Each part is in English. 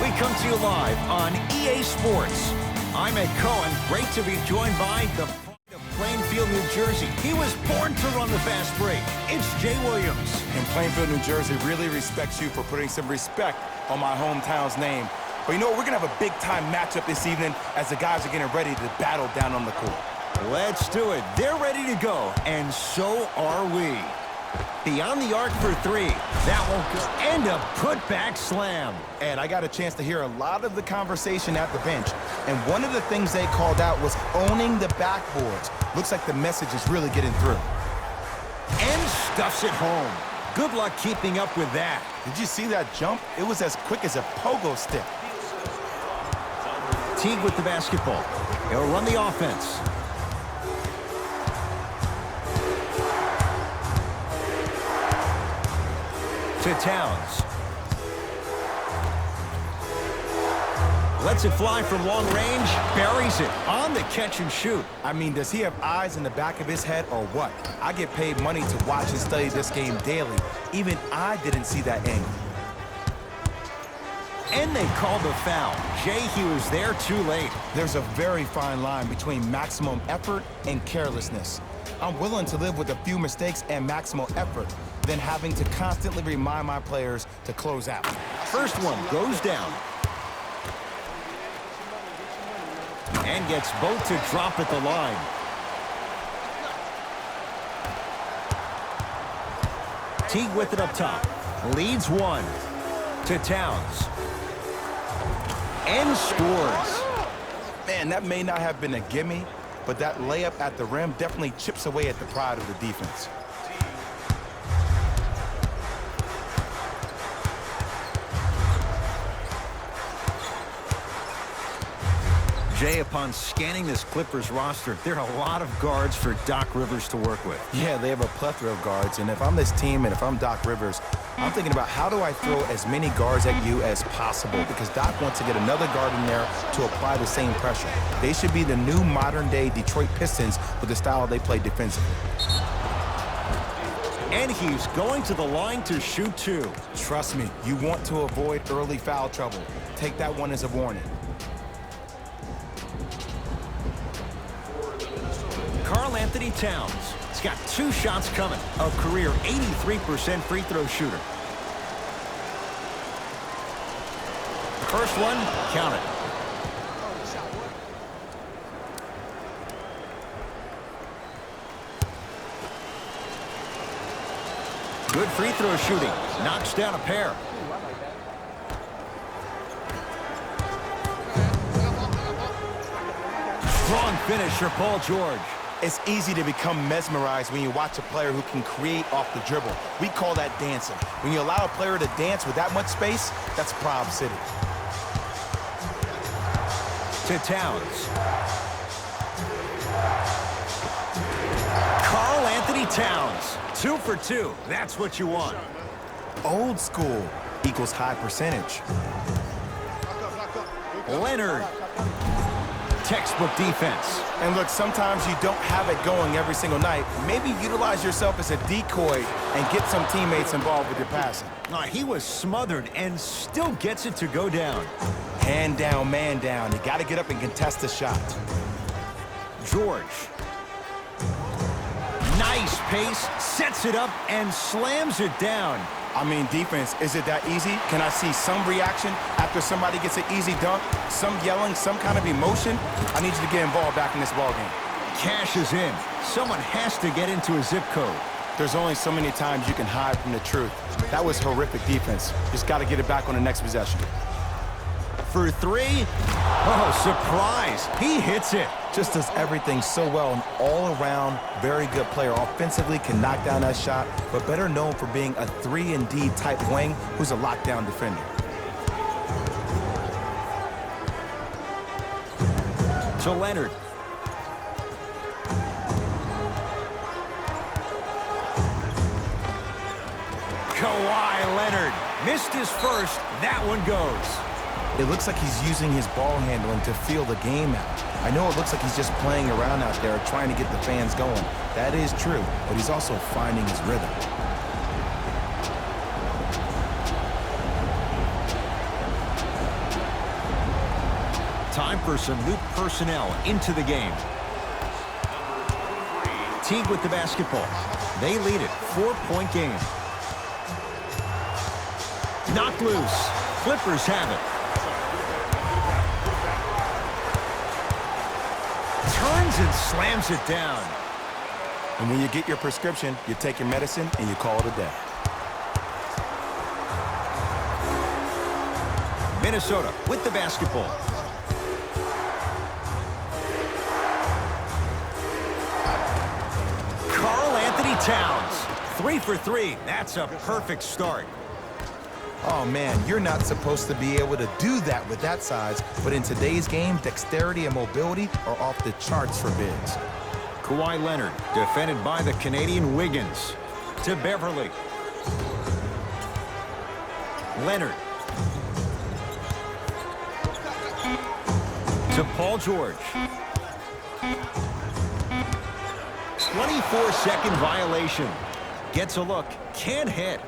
We come to you live on EA Sports. I'm Ed Cohen. Great to be joined by the pride of Plainfield, New Jersey. He was born to run the fast break. It's Jay Williams. And Plainfield, New Jersey really respects you for putting some respect on my hometown's name. But you know what? We're going to have a big-time matchup this evening as the guys are getting ready to battle down on the court. Let's do it. They're ready to go, and so are we. Beyond the arc for three. That won't go. And a putback slam. And I got a chance to hear a lot of the conversation at the bench. And one of the things they called out was owning the backboards. Looks like the message is really getting through. And stuffs it home. Good luck keeping up with that. Did you see that jump? It was as quick as a pogo stick. Teague with the basketball. He'll run the offense. To Towns. Lets it fly from long range. Buries it on the catch and shoot. I mean, does he have eyes in the back of his head or what? I get paid money to watch and study this game daily. Even I didn't see that angle. And they called the foul. Jay, he was there too late. There's a very fine line between maximum effort and carelessness. I'm willing to live with a few mistakes and maximal effort than having to constantly remind my players to close out. First one goes down. And gets both to drop at the line. Teague with it up top. Leads one. To Towns. And scores. Man, that may not have been a gimme, but that layup at the rim definitely chips away at the pride of the defense. Jay, upon scanning this Clippers roster, there are a lot of guards for Doc Rivers to work with. Yeah, they have a plethora of guards, and if I'm this team and if I'm Doc Rivers, I'm thinking about how do I throw as many guards at you as possible, because Doc wants to get another guard in there to apply the same pressure. They should be the new modern-day Detroit Pistons with the style they play defensively. And he's going to the line to shoot two. Trust me, you want to avoid early foul trouble. Take that one as a warning. Anthony Towns. He's got two shots coming. A career 83% free throw shooter. First one, count it. Good free throw shooting. Knocks down a pair. Strong finish for Paul George. It's easy to become mesmerized when you watch a player who can create off the dribble. We call that dancing. When you allow a player to dance with that much space, that's Prob City. To Towns. Karl Anthony Towns. 2 for 2. That's what you want. Old school equals high percentage. Leonard. Textbook defense. And look, sometimes you don't have it going every single night. Maybe utilize yourself as a decoy and get some teammates involved with your passing. He was smothered and still gets it to go down. Hand down, man down. You got to get up and contest the shot. George. Nice pace, sets it up and slams it down. I mean, defense, is it that easy? Can I see some reaction after somebody gets an easy dunk? Some yelling, some kind of emotion? I need you to get involved back in this ballgame. Cash is in. Someone has to get into a zip code. There's only so many times you can hide from the truth. That was horrific defense. Just got to get it back on the next possession. For three. Oh, surprise. He hits it. Just does everything so well. An all-around, very good player. Offensively can knock down that shot, but better known for being a 3-and-D type wing who's a lockdown defender. To Leonard. Kawhi Leonard missed his first. That one goes. It looks like he's using his ball handling to feel the game out. I know it looks like he's just playing around out there trying to get the fans going. That is true, but he's also finding his rhythm. Time for some new personnel into the game. Teague with the basketball. They lead it. 4-point game. Knocked loose. Clippers have it. Turns and slams it down. And when you get your prescription, you take your medicine and you call it a day. Minnesota with the basketball. Karl-Anthony Towns. 3 for 3. That's a perfect start. Oh, man, you're not supposed to be able to do that with that size, but in today's game, dexterity and mobility are off the charts for bigs. Kawhi Leonard, defended by the Canadian Wiggins. To Beverly. Leonard. To Paul George. 24-second violation. Gets a look. Can't hit.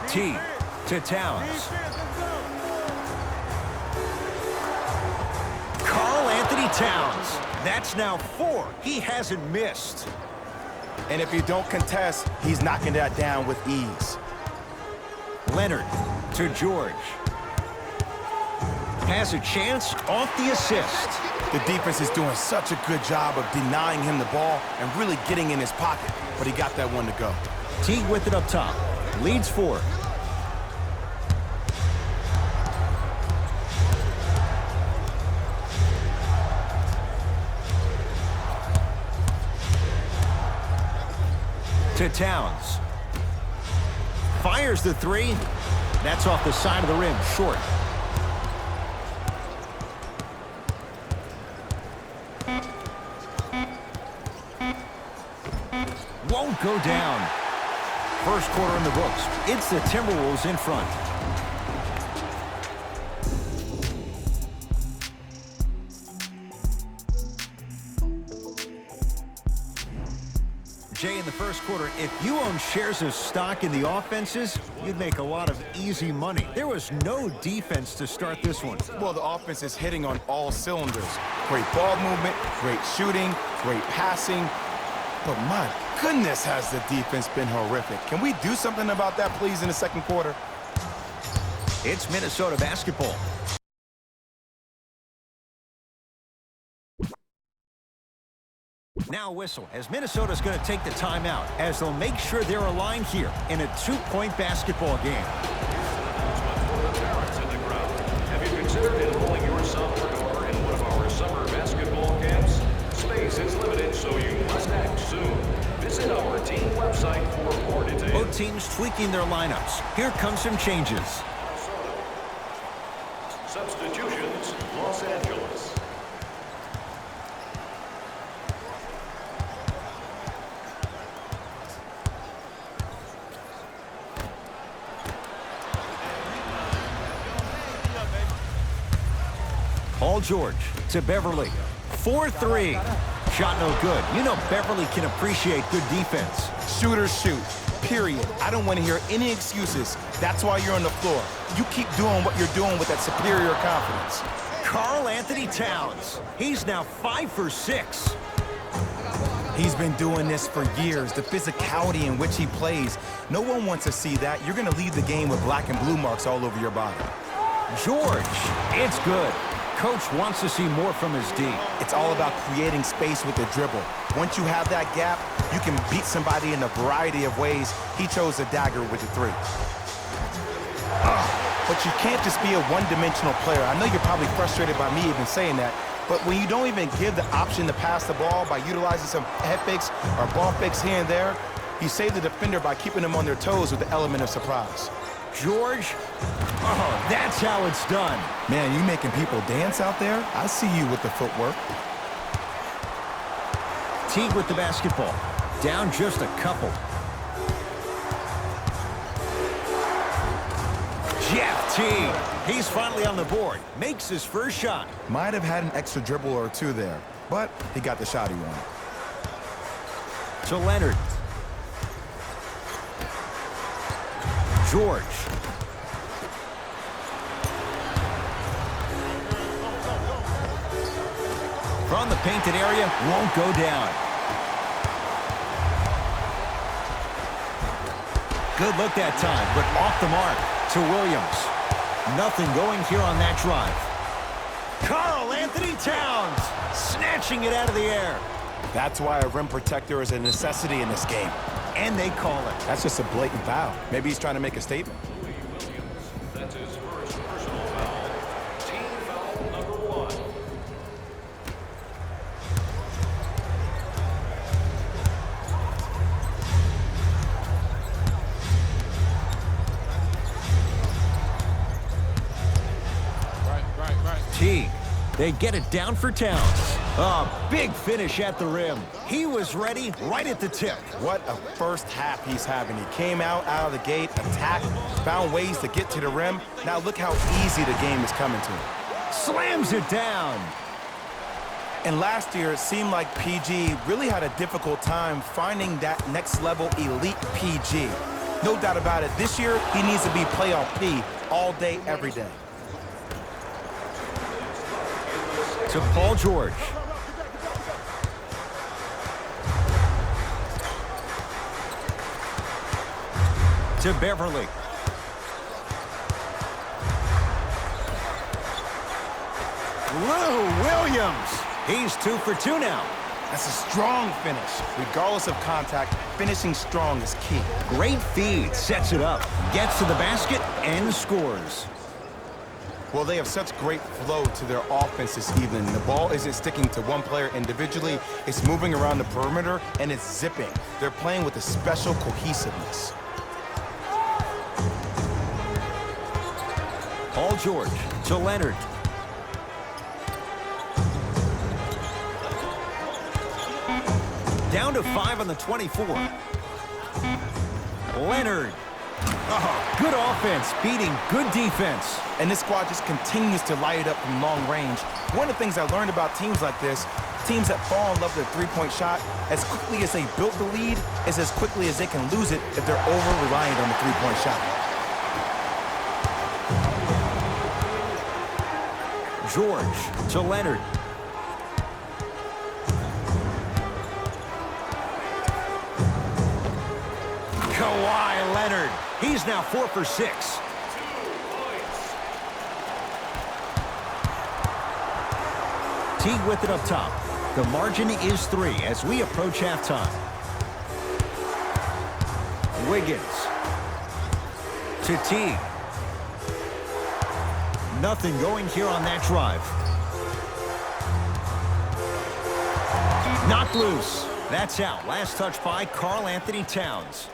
T to Towns. Karl-Anthony Towns. That's now 4. He hasn't missed. And if you don't contest, he's knocking that down with ease. Leonard to George. Has a chance off the assist. The defense is doing such a good job of denying him the ball and really getting in his pocket, but he got that one to go. Teague with it up top. Leads 4. To Towns. Fires the 3. That's off the side of the rim, short. Won't go down. First quarter in the books. It's the Timberwolves in front. Jay, in the first quarter, if you own shares of stock in the offenses, you'd make a lot of easy money. There was no defense to start this one. Well, the offense is hitting on all cylinders. Great ball movement, great shooting, great passing. But my goodness, has the defense been horrific. Can we do something about that, please, in the second quarter? It's Minnesota basketball. Now whistle as Minnesota's going to take the timeout as they'll make sure they're aligned here in a 2-point basketball game. Parents in the crowd, have you considered enrolling your son or daughter in one of our summer basketball camps? Space is limited, so you must act soon. Visit our team website for more details. Both teams tweaking their lineups. Here come some changes. Substitutions, Los Angeles. Paul George to Beverly. 4-3. Shot no good. You know Beverly can appreciate good defense. Shooters shoot, period. I don't want to hear any excuses. That's why you're on the floor. You keep doing what you're doing with that superior confidence. Karl-Anthony Towns. He's now 5 for 6. He's been doing this for years. The physicality in which he plays. No one wants to see that. You're going to leave the game with black and blue marks all over your body. George. It's good. Coach wants to see more from his D. It's all about creating space with the dribble. Once you have that gap, you can beat somebody in a variety of ways. He chose a dagger with the 3. But you can't just be a one-dimensional player. I know you're probably frustrated by me even saying that, but when you don't even give the option to pass the ball by utilizing some head fakes or ball fakes here and there, you save the defender by keeping them on their toes with the element of surprise. George, oh, that's how it's done. Man, you making people dance out there? I see you with the footwork. Teague with the basketball. Down just a couple. Jeff Teague. He's finally on the board. Makes his first shot. Might have had an extra dribble or 2 there, but he got the shot he wanted. To Leonard. George. From the painted area, won't go down. Good look that time, but off the mark to Williams. Nothing going here on that drive. Karl Anthony Towns snatching it out of the air. That's why a rim protector is a necessity in this game. And they call it. That's just a blatant foul. Maybe he's trying to make a statement. That's his first personal foul. Team foul number 1. Teague. They get it down for Towns. A big finish at the rim. He was ready right at the tip. What a first half he's having. He came out of the gate, attacked, found ways to get to the rim. Now look how easy the game is coming to him. Slams it down. And last year, it seemed like PG really had a difficult time finding that next level elite PG. No doubt about it, this year, he needs to be playoff P all day, every day. To Paul George. To Beverly. Lou Williams. He's 2 for 2 now. That's a strong finish. Regardless of contact, finishing strong is key. Great feed, sets it up, gets to the basket, and scores. Well, they have such great flow to their offense this evening. The ball isn't sticking to one player individually. It's moving around the perimeter, and it's zipping. They're playing with a special cohesiveness. Paul George to Leonard. Down to 5 on the 24. Leonard. Oh, good offense, beating good defense. And this squad just continues to light it up from long range. One of the things I learned about teams like this, teams that fall in love with their three-point shot, as quickly as they built the lead, is as quickly as they can lose it if they're over-reliant on the three-point shot. George to Leonard. Kawhi Leonard. He's now 4 for 6. Teague with it up top. The margin is 3 as we approach halftime. Wiggins to Teague. Nothing going here on that drive. Knocked loose. That's out. Last touch by Karl Anthony Towns.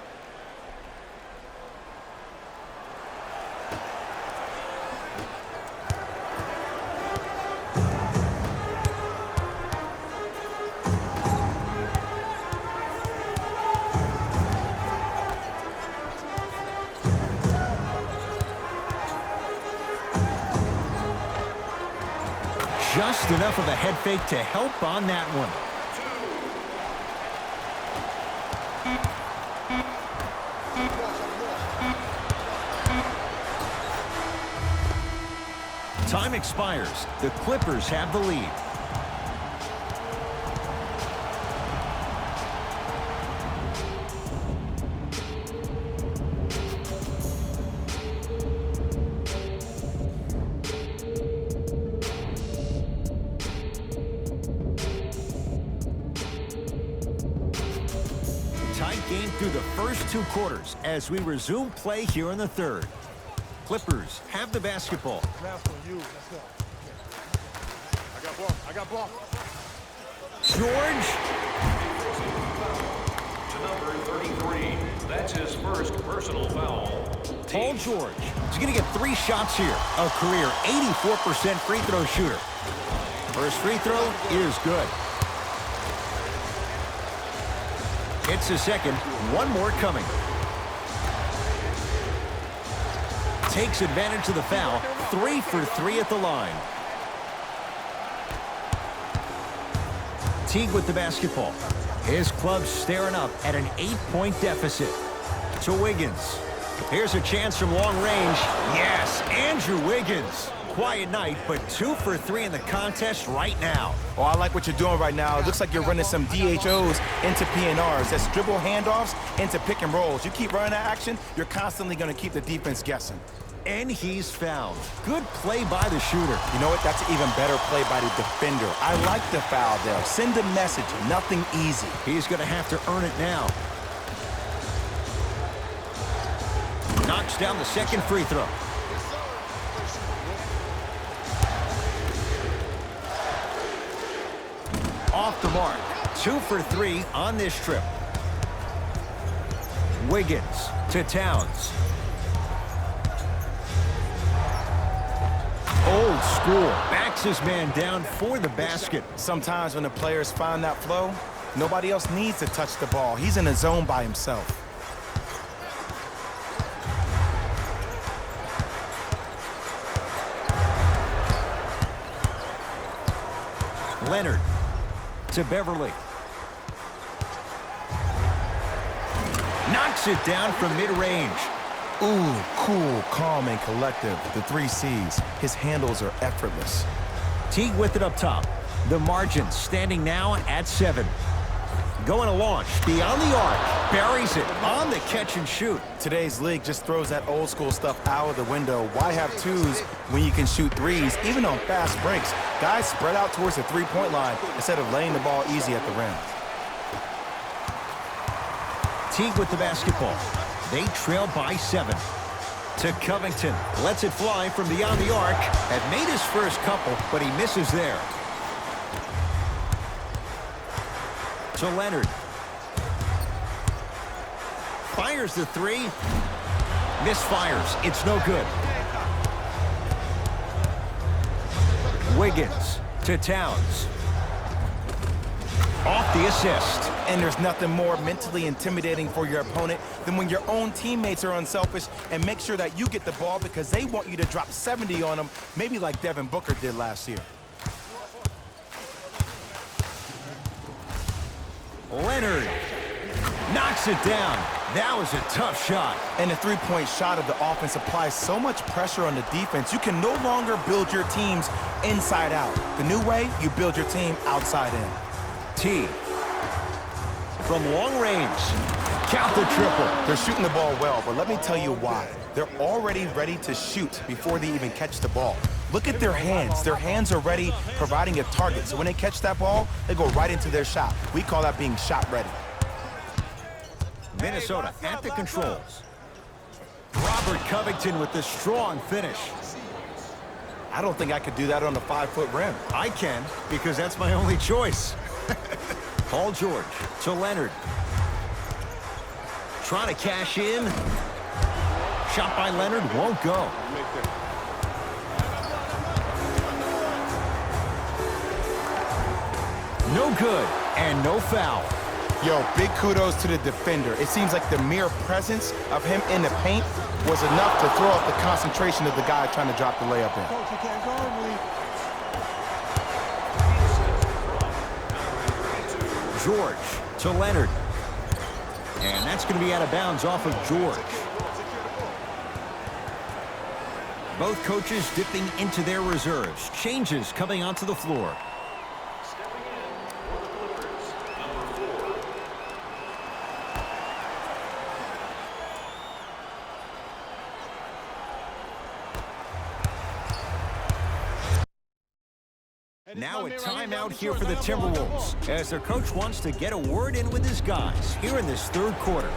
Just enough of a head fake to help on that one. Time expires. The Clippers have the lead. Tight game through the first 2 quarters as we resume play here in the third. Clippers have the basketball. I got ball. George. To number 33. That's his first personal foul. Paul George is going to get 3 shots here. A career 84% free throw shooter. First free throw is good. It's a second. One more coming. Takes advantage of the foul. 3 for 3 at the line. Teague with the basketball. His club staring up at an 8-point deficit. To Wiggins. Here's a chance from long range. Yes, Andrew Wiggins. Quiet night, but 2 for 3 in the contest right now. Oh, I like what you're doing right now. It looks like you're running some DHOs into PNRs. That's dribble handoffs into pick and rolls. You keep running that action, you're constantly going to keep the defense guessing. And he's fouled. Good play by the shooter. You know what? That's an even better play by the defender. I like the foul there. Send a message. Nothing easy. He's going to have to earn it now. Knocks down the second free throw. Off the mark. 2 for 3 on this trip. Wiggins to Towns. Old school. Backs his man down for the basket. Sometimes when the players find that flow, nobody else needs to touch the ball. He's in a zone by himself. Leonard to Beverly. Knocks it down from mid-range. Ooh, cool, calm, and collective. The 3 C's. His handles are effortless. Teague with it up top. The margin standing now at 7. Going to launch. Beyond the arc. Buries it on the catch and shoot. Today's league just throws that old school stuff out of the window. Why have 2s when you can shoot 3s, even on fast breaks? Guys spread out towards the 3-point line instead of laying the ball easy at the rim. Teague with the basketball. They trail by 7. To Covington. Lets it fly from beyond the arc. Had made his first couple, but he misses there. To Leonard. Fires the 3. Misfires. It's no good. Wiggins to Towns. Off the assist. And there's nothing more mentally intimidating for your opponent than when your own teammates are unselfish and make sure that you get the ball because they want you to drop 70 on them, maybe like Devin Booker did last year. Leonard knocks it down. That was a tough shot. And the 3-point shot of the offense applies so much pressure on the defense, you can no longer build your teams inside out. The new way, you build your team outside in. T. From long range. Count the triple. They're shooting the ball well, but let me tell you why. They're already ready to shoot before they even catch the ball. Look at their hands. Their hands are ready, providing a target. So when they catch that ball, they go right into their shot. We call that being shot ready. Minnesota at the controls. Robert Covington with the strong finish. I don't think I could do that on a 5-foot rim. I can, because that's my only choice. Paul George to Leonard. Trying to cash in. Shot by Leonard won't go. No good, and no foul. Yo, big kudos to the defender. It seems like the mere presence of him in the paint was enough to throw off the concentration of the guy trying to drop the layup in. Coach, you can't guard me. George to Leonard. And that's going to be out of bounds off of George. Both coaches dipping into their reserves. Changes coming onto the floor. Now a timeout here for the Timberwolves as their coach wants to get a word in with his guys here in this third quarter.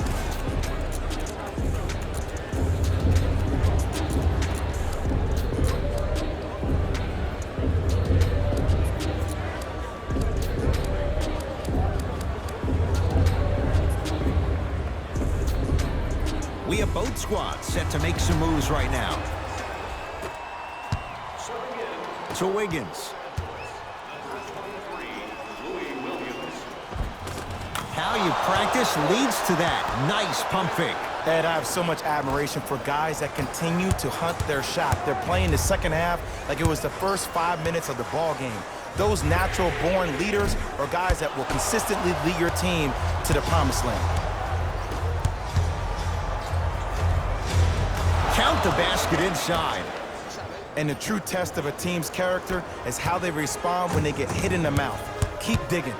We have both squads set to make some moves right now. To Wiggins. How you practice leads to that. Nice pump fake. Ed, I have so much admiration for guys that continue to hunt their shot. They're playing the second half like it was the first 5 minutes of the ball game. Those natural-born leaders are guys that will consistently lead your team to the promised land. count the basket inside. And the true test of a team's character is how they respond when they get hit in the mouth. Keep digging.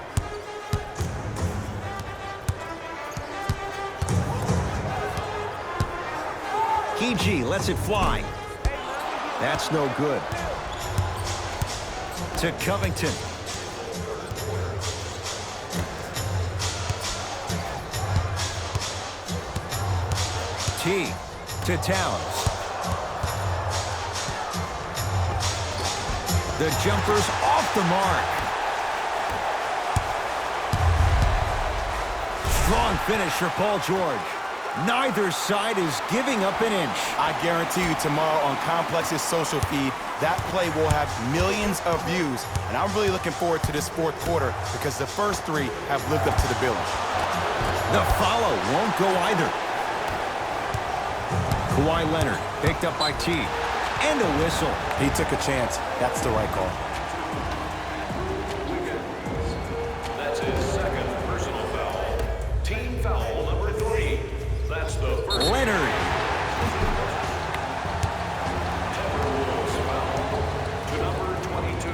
PG lets it fly. That's no good. To Covington. T to Towns. The jumper's off the mark. Strong finish for Paul George. Neither side is giving up an inch. I guarantee you tomorrow on Complex's social feed, that play will have millions of views. And I'm really looking forward to this fourth quarter because the first three have lived up to the billing. The follow won't go either. Kawhi Leonard picked up by T. And a whistle. He took a chance. That's the right call. That's his second personal foul. Team foul number 3. That's the first. Leonard. Timberwolves foul to number 22.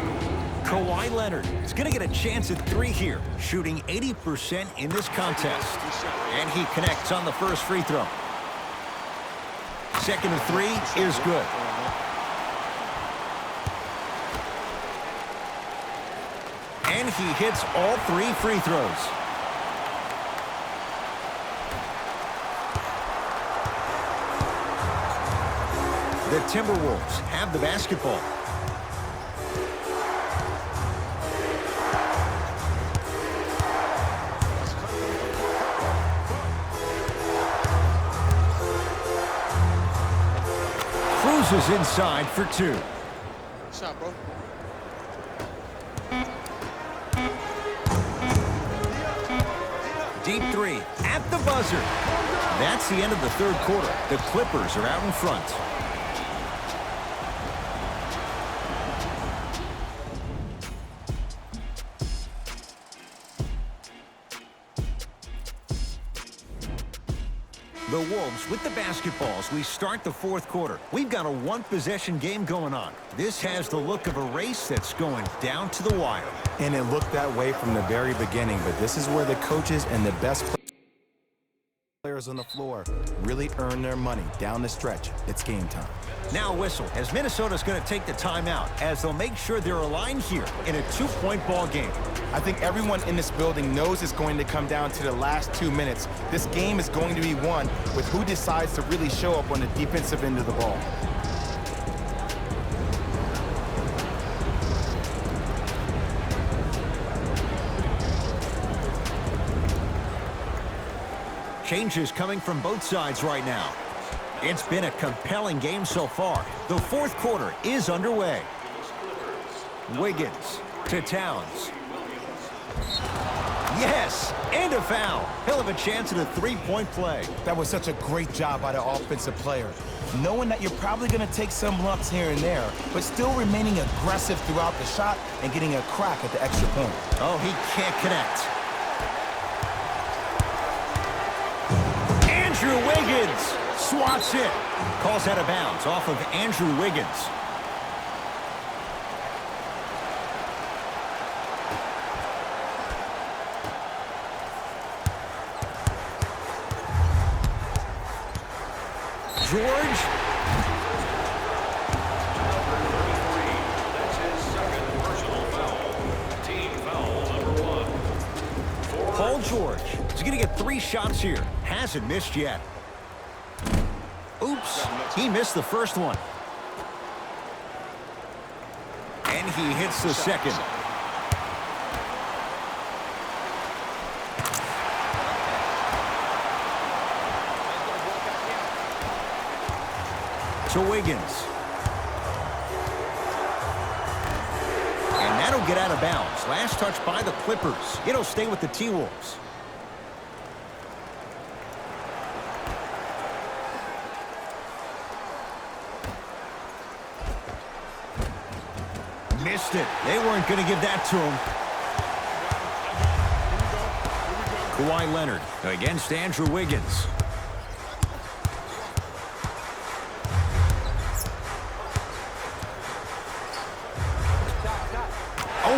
Kawhi Leonard is going to get a chance at 3 here, shooting 80% in this contest. And he connects on the first free throw. Second of 3 is good. And he hits all 3 free throws. The Timberwolves have the basketball. Cruises inside for 2. Shot, bro. Deep 3 at the buzzer. That's the end of the third quarter. The Clippers are out in front. The Wolves with the basketballs. We start the fourth quarter. We've got a one-possession game going on. This has the look of a race that's going down to the wire. And it looked that way from the very beginning, but this is where the coaches and the best players on the floor really earn their money down the stretch. It's game time. Now a whistle as Minnesota's going to take the timeout as they'll make sure they're aligned here in a 2-point ball game. I think everyone in this building knows it's going to come down to the last 2 minutes. This game is going to be won with who decides to really show up on the defensive end of the ball. Changes coming from both sides right now. It's been a compelling game so far. The fourth quarter is underway. Wiggins to Towns. Yes, and a foul. He'll have a chance at a 3-point play. That was such a great job by the offensive player. Knowing that you're probably going to take some lumps here and there, but still remaining aggressive throughout the shot and getting a crack at the extra point. Oh, he can't connect. Andrew Wiggins swats it. Calls out of bounds off of Andrew Wiggins. George. That's his second personal foul. Team foul number 1. Paul George is going to get 3 shots here. Hasn't missed yet. Oops, he missed the first one. And he hits the second. To Wiggins. And that'll get out of bounds. Last touch by the Clippers. It'll stay with the T-Wolves. Missed it. They weren't going to give that to him. Kawhi Leonard against Andrew Wiggins.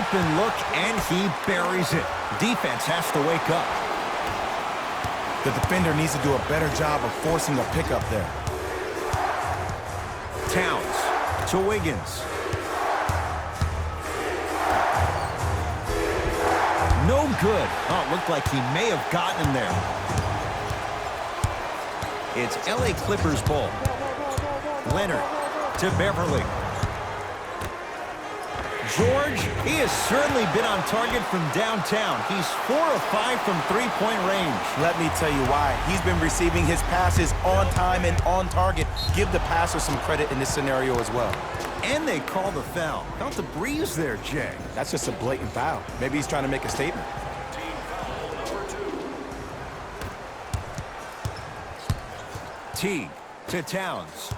Open look, and he buries it. Defense has to wake up. The defender needs to do a better job of forcing a pickup there. Towns to Wiggins. No good. Oh, it looked like he may have gotten him there. It's LA Clippers ball. Leonard to Beverly. George, he has certainly been on target from downtown. He's 4 of 5 from three-point range. Let me tell you why. He's been receiving his passes on time and on target. Give the passer some credit in this scenario as well. And they call the foul. Felt the breeze there, Jay. That's just a blatant foul. Maybe he's trying to make a statement. Team foul number 2. Teague to Towns.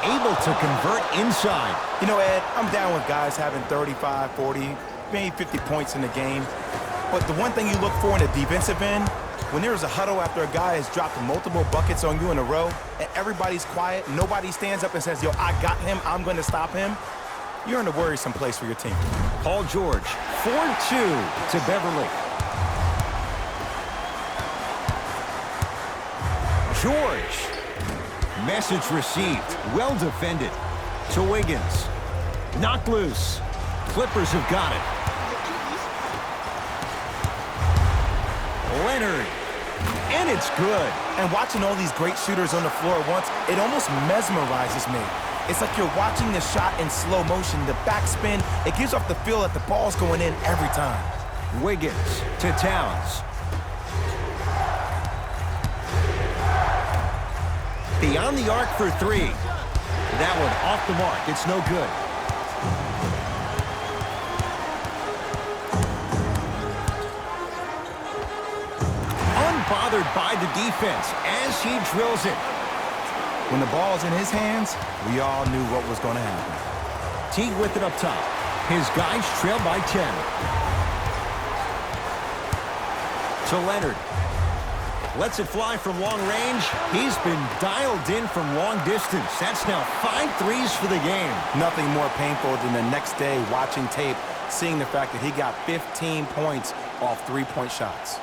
Able to convert inside. You know, Ed, I'm down with guys having 35, 40, maybe 50 points in the game. But the one thing you look for in a defensive end, when there's a huddle after a guy has dropped multiple buckets on you in a row, and everybody's quiet, nobody stands up and says, yo, I got him, I'm going to stop him, you're in a worrisome place for your team. Paul George, 4-2 to Beverly. George. Message received. Well defended. To Wiggins. Knocked loose. Clippers have got it. Leonard. And it's good. And watching all these great shooters on the floor at once, it almost mesmerizes me. It's like you're watching the shot in slow motion. The backspin, it gives off the feel that the ball's going in every time. Wiggins to Towns. Beyond the arc for 3. That one off the mark. It's no good. Unbothered by the defense as he drills it. When the ball's in his hands, we all knew what was going to happen. Teague with it up top. His guys trail by 10. To Leonard. Lets it fly from long range. He's been dialed in from long distance. That's now 5 threes for the game. Nothing more painful than the next day watching tape, seeing the fact that he got 15 points off 3-point shots.